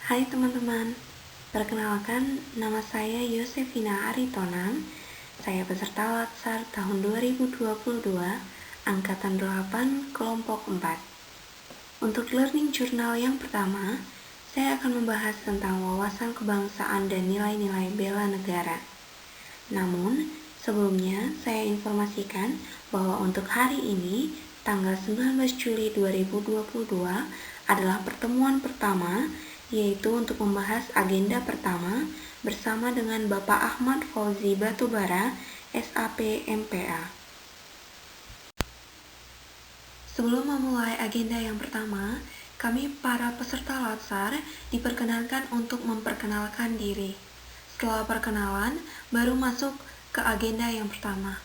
Hai teman-teman, perkenalkan nama saya Yosefina Aritonang. Saya peserta Latsar tahun 2022, Angkatan 8, Kelompok 4. Untuk learning journal yang pertama, saya akan membahas tentang wawasan kebangsaan dan nilai-nilai bela negara. Namun, sebelumnya saya informasikan bahwa untuk hari ini, tanggal 19 Juli 2022 adalah pertemuan pertama, yaitu untuk membahas agenda pertama bersama dengan Bapak Ahmad Fauzi Batubara, SAP MPA. Sebelum memulai agenda yang pertama, kami para peserta Latsar diperkenankan untuk memperkenalkan diri. Setelah perkenalan, baru masuk ke agenda yang pertama.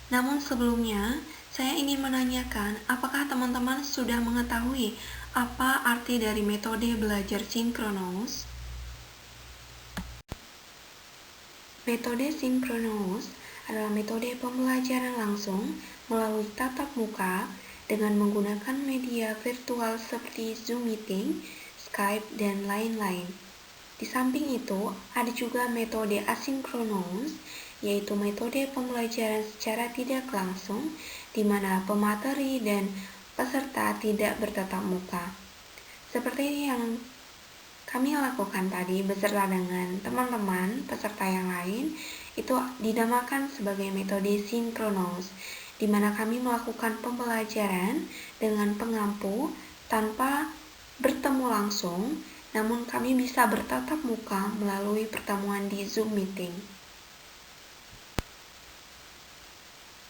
Namun sebelumnya, saya ingin menanyakan apakah teman-teman sudah mengetahui apa arti dari metode belajar sinkronus? Metode sinkronus adalah metode pembelajaran langsung melalui tatap muka dengan menggunakan media virtual seperti Zoom Meeting, Skype, dan lain-lain. Di samping itu, ada juga metode asinkronus, yaitu metode pembelajaran secara tidak langsung, di mana pemateri dan peserta tidak bertatap muka. Seperti yang kami lakukan tadi beserta dengan teman-teman peserta yang lain, itu dinamakan sebagai metode sinkronus, di mana kami melakukan pembelajaran dengan pengampu tanpa bertemu langsung, namun kami bisa bertatap muka melalui pertemuan di Zoom Meeting.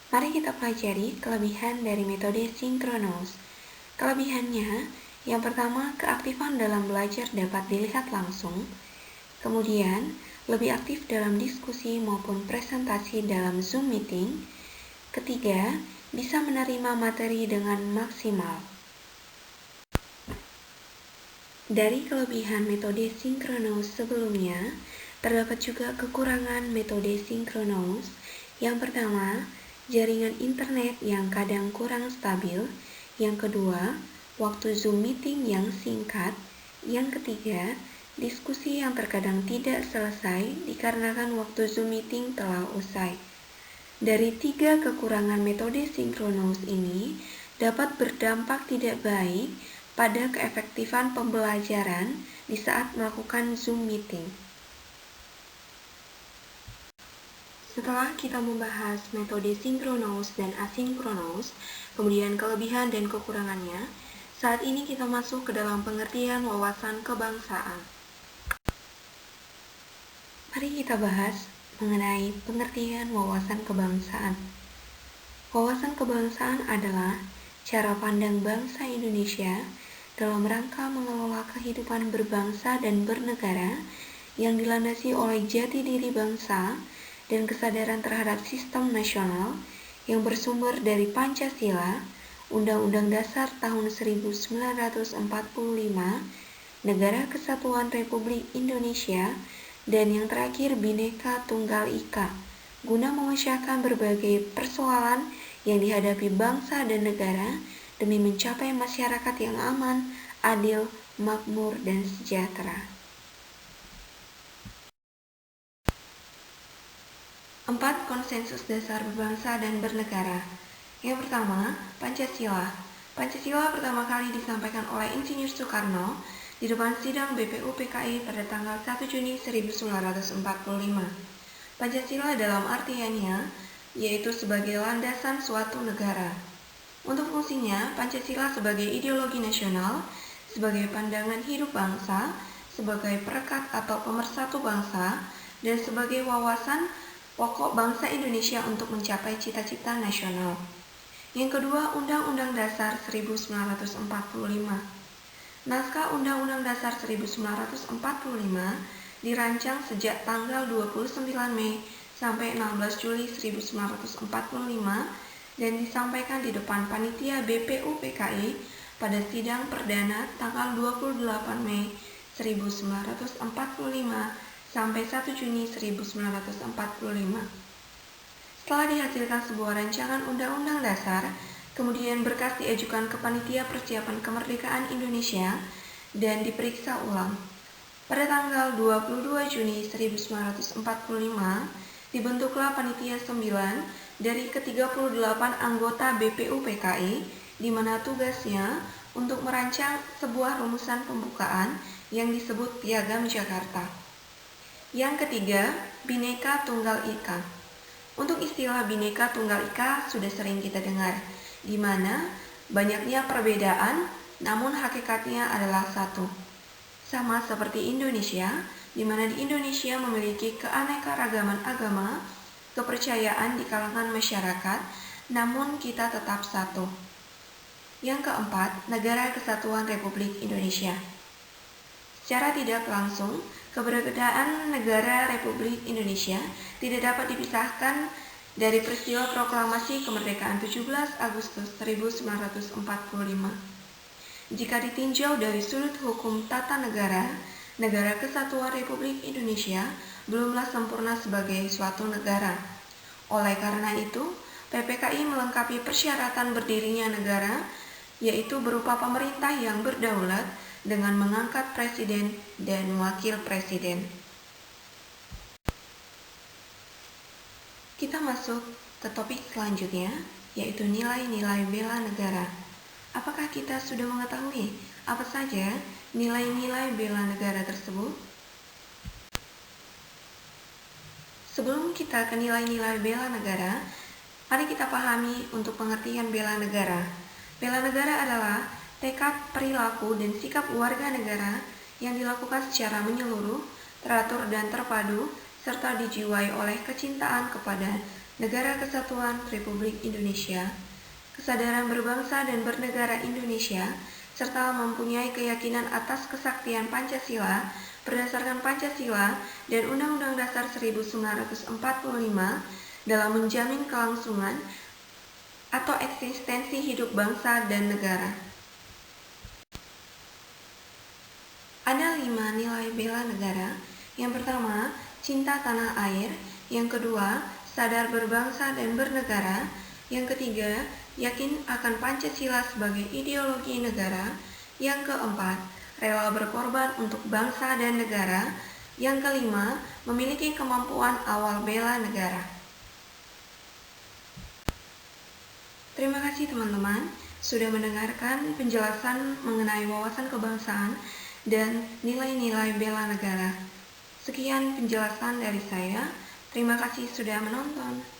Mari kita pelajari kelebihan dari metode sinkronus. Kelebihannya, yang pertama, keaktifan dalam belajar dapat dilihat langsung. Kemudian, lebih aktif dalam diskusi maupun presentasi dalam Zoom Meeting. Ketiga, bisa menerima materi dengan maksimal. Dari kelebihan metode sinkronus sebelumnya, terdapat juga kekurangan metode sinkronus. Yang pertama, jaringan internet yang kadang kurang stabil. Yang kedua, waktu Zoom Meeting yang singkat. Yang ketiga, diskusi yang terkadang tidak selesai dikarenakan waktu Zoom Meeting telah usai. Dari tiga kekurangan metode sinkronus ini dapat berdampak tidak baik pada keefektifan pembelajaran di saat melakukan Zoom Meeting. Setelah kita membahas metode sinkronus dan asinkronus, kemudian kelebihan dan kekurangannya, saat ini kita masuk ke dalam pengertian wawasan kebangsaan. Mari kita bahas mengenai pengertian wawasan kebangsaan. Wawasan kebangsaan adalah cara pandang bangsa Indonesia dalam rangka mengelola kehidupan berbangsa dan bernegara yang dilandasi oleh jati diri bangsa dan kesadaran terhadap sistem nasional yang bersumber dari Pancasila, Undang-Undang Dasar tahun 1945, Negara Kesatuan Republik Indonesia, dan yang terakhir Bhinneka Tunggal Ika, guna memecahkan berbagai persoalan yang dihadapi bangsa dan negara demi mencapai masyarakat yang aman, adil, makmur, dan sejahtera. 4 konsensus dasar berbangsa dan bernegara. Yang pertama, Pancasila. Pancasila pertama kali disampaikan oleh Insinyur Soekarno di depan sidang BPUPKI pada tanggal 1 Juni 1945. Pancasila dalam artiannya yaitu sebagai landasan suatu negara. Untuk fungsinya, Pancasila sebagai ideologi nasional, sebagai pandangan hidup bangsa, sebagai perekat atau pemersatu bangsa, dan sebagai wawasan pokok bangsa Indonesia untuk mencapai cita-cita nasional. Yang kedua, Undang-Undang Dasar 1945. Naskah Undang-Undang Dasar 1945 dirancang sejak tanggal 29 Mei sampai 16 Juli 1945 dan disampaikan di depan panitia BPUPKI pada sidang perdana tanggal 28 Mei 1945 sampai 1 Juni 1945. Setelah dihasilkan sebuah rancangan Undang-Undang Dasar, kemudian berkas diajukan ke Panitia Persiapan Kemerdekaan Indonesia dan diperiksa ulang. Pada tanggal 22 Juni 1945, dibentuklah Panitia 9 dari ke-38 anggota BPUPKI, di mana tugasnya untuk merancang sebuah rumusan pembukaan yang disebut Piagam Jakarta. Yang ketiga, Bhinneka Tunggal Ika. Untuk istilah Bhinneka Tunggal Ika sudah sering kita dengar, di mana banyaknya perbedaan, namun hakikatnya adalah satu. Sama seperti Indonesia, di mana di Indonesia memiliki keanekaragaman agama, kepercayaan di kalangan masyarakat, namun kita tetap satu. Yang keempat, Negara Kesatuan Republik Indonesia. Secara tidak langsung, keberadaan Negara Republik Indonesia tidak dapat dipisahkan dari peristiwa proklamasi kemerdekaan 17 Agustus 1945. Jika ditinjau dari sudut hukum tata negara, Negara Kesatuan Republik Indonesia belumlah sempurna sebagai suatu negara. Oleh karena itu, PPKI melengkapi persyaratan berdirinya negara, yaitu berupa pemerintah yang berdaulat dengan mengangkat presiden dan wakil presiden. Kita masuk ke topik selanjutnya, yaitu nilai-nilai bela negara. Apakah kita sudah mengetahui apa saja nilai-nilai bela negara tersebut? Sebelum kita ke nilai-nilai bela negara, mari kita pahami untuk pengertian bela negara. Bela negara adalah tekad, perilaku, dan sikap warga negara yang dilakukan secara menyeluruh, teratur, dan terpadu, serta dijiwai oleh kecintaan kepada Negara Kesatuan Republik Indonesia, kesadaran berbangsa dan bernegara Indonesia, serta mempunyai keyakinan atas kesaktian Pancasila berdasarkan Pancasila dan Undang-Undang Dasar 1945 dalam menjamin kelangsungan atau eksistensi hidup bangsa dan negara. Ada 5 nilai bela negara. Yang pertama, cinta tanah air. Yang kedua, sadar berbangsa dan bernegara. Yang ketiga, yakin akan Pancasila sebagai ideologi negara. Yang keempat, rela berkorban untuk bangsa dan negara. Yang kelima, memiliki kemampuan awal bela negara. Terima kasih teman-teman sudah mendengarkan penjelasan mengenai wawasan kebangsaan dan nilai-nilai bela negara. Sekian penjelasan dari saya. Terima kasih sudah menonton.